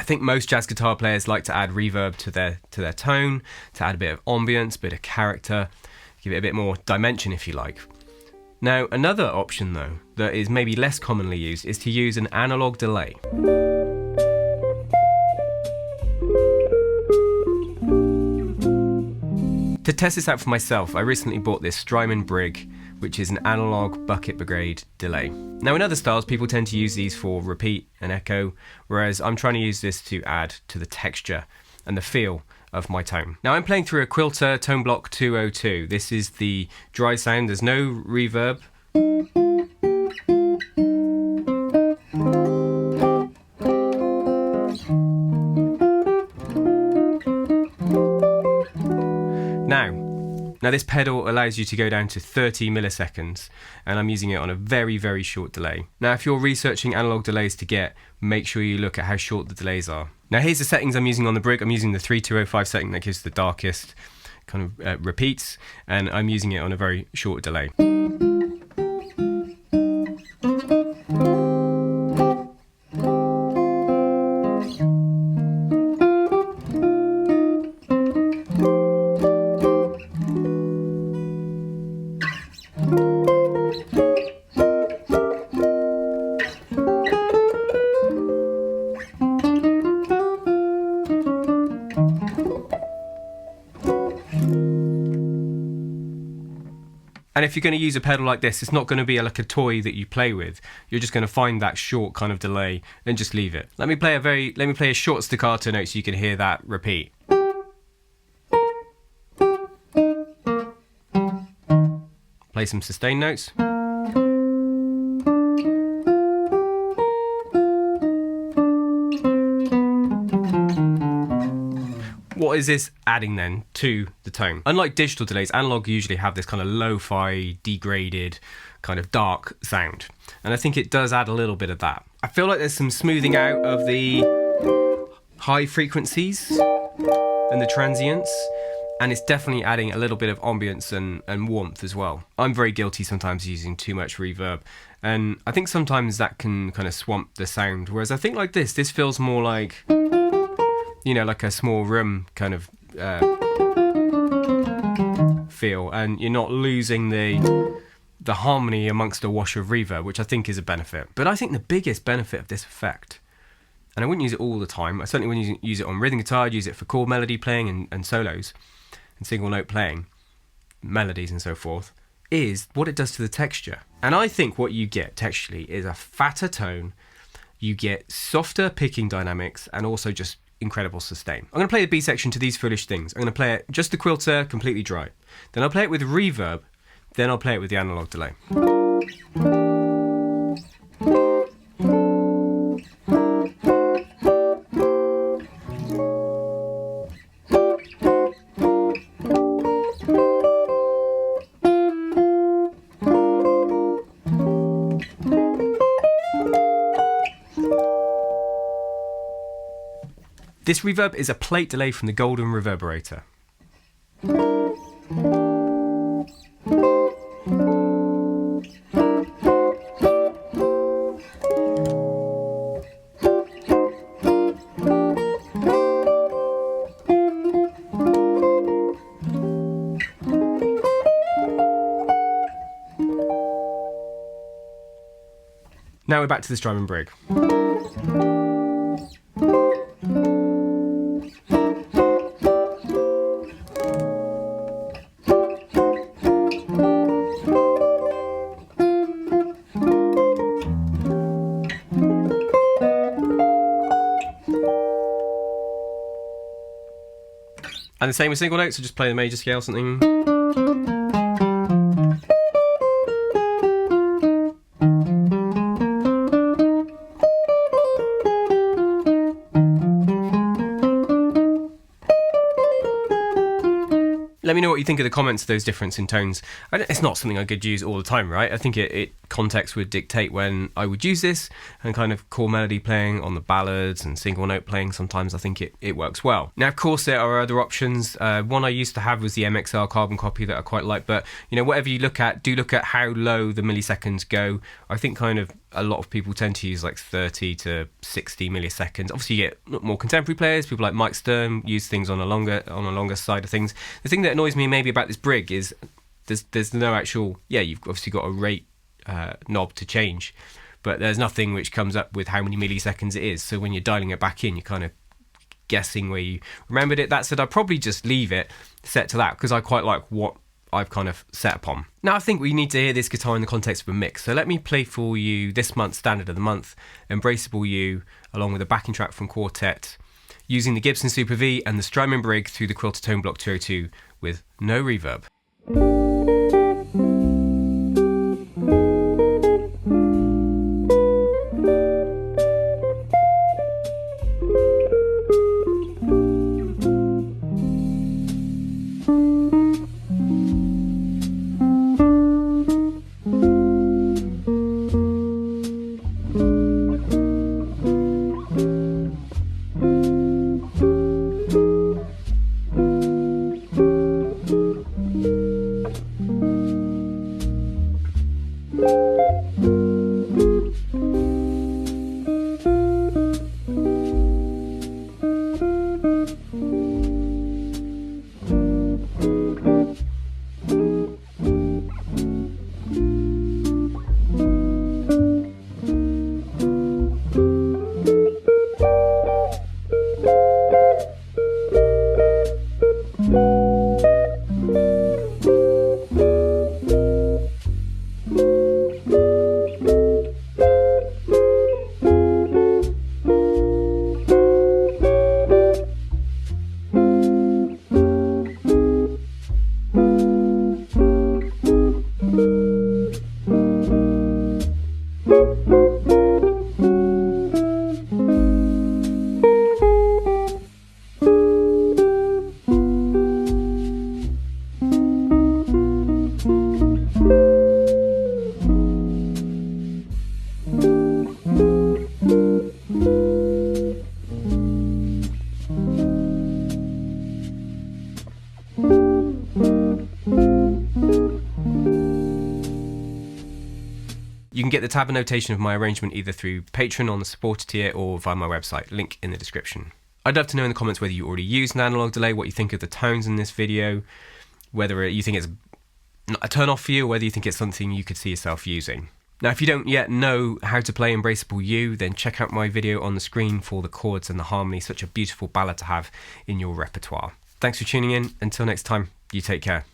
I think most jazz guitar players like to add reverb to their tone, to add a bit of ambience, a bit of character, give it a bit more dimension if you like. Now, another option though, that is maybe less commonly used, is to use an analog delay. To test this out for myself, I recently bought this Strymon Brig, which is an analog bucket brigade delay. Now in other styles, people tend to use these for repeat and echo, whereas I'm trying to use this to add to the texture and the feel of my tone. Now I'm playing through a Quilter Tone Block 202. This is the dry sound, there's no reverb. Now this pedal allows you to go down to 30 milliseconds, and I'm using it on a very, very short delay. Now if you're researching analog delays to get, make sure you look at how short the delays are. Now here's the settings I'm using on the Brig. I'm using the 3205 setting that gives the darkest kind of repeats, and I'm using it on a very short delay. And if you're going to use a pedal like this, it's not going to be like a toy that you play with. You're just going to find that short kind of delay and just leave it. Let me play a short staccato note so you can hear that repeat. Play some sustain notes. What is this adding then to the tone? Unlike digital delays, analog usually have this kind of lo-fi, degraded, kind of dark sound. And I think it does add a little bit of that. I feel like there's some smoothing out of the high frequencies and the transients, and it's definitely adding a little bit of ambience and warmth as well. I'm very guilty sometimes using too much reverb, and I think sometimes that can kind of swamp the sound, whereas I think like this feels more like, you know, like a small room kind of feel, and you're not losing the harmony amongst a wash of reverb, which I think is a benefit. But I think the biggest benefit of this effect, and I wouldn't use it all the time, I certainly wouldn't use it on rhythm guitar, I'd use it for chord melody playing and solos and single note playing, melodies and so forth, is what it does to the texture. And I think what you get texturally is a fatter tone, you get softer picking dynamics, and also just incredible sustain. I'm going to play the B section to These Foolish Things. I'm going to play it just the Quilter, completely dry. Then I'll play it with reverb, then I'll play it with the analog delay. This reverb is a plate delay from the Golden Reverberator. Now we're back to the Strymon Brig. And the same with single notes, so just play the major scale, something. Let me know what you think of the comments of those differences in tones. It's not something I could use all the time, right? I think it context would dictate when I would use this, and kind of core melody playing on the ballads and single note playing, sometimes I think it works well. Now, of course, there are other options. One I used to have was the MXR carbon copy that I quite like, but you know, whatever you look at, do look at how low the milliseconds go. I think kind of a lot of people tend to use like 30 to 60 milliseconds. Obviously, you get more contemporary players, people like Mike Stern use things on a longer side of things. The thing that annoys me maybe about this Brig is there's no actual, you've obviously got a rate knob to change, but there's nothing which comes up with how many milliseconds it is. So when you're dialing it back in, you're kind of guessing where you remembered it. That said, I'd probably just leave it set to that because I quite like what I've kind of set upon. Now I think we need to hear this guitar in the context of a mix. So let me play for you this month's standard of the month, Embraceable You, along with a backing track from Quartet, using the Gibson Super V and the Strymon Brig through the Quilter Tone Block 202 with no reverb. You can get the tab and notation of my arrangement either through Patreon on the supporter tier or via my website, link in the description. I'd love to know in the comments whether you already use an analog delay, what you think of the tones in this video, whether you think it's a turn off for you or whether you think it's something you could see yourself using. Now, if you don't yet know how to play Embraceable You, then check out my video on the screen for the chords and the harmony, such a beautiful ballad to have in your repertoire. Thanks for tuning in. Until next time, you take care.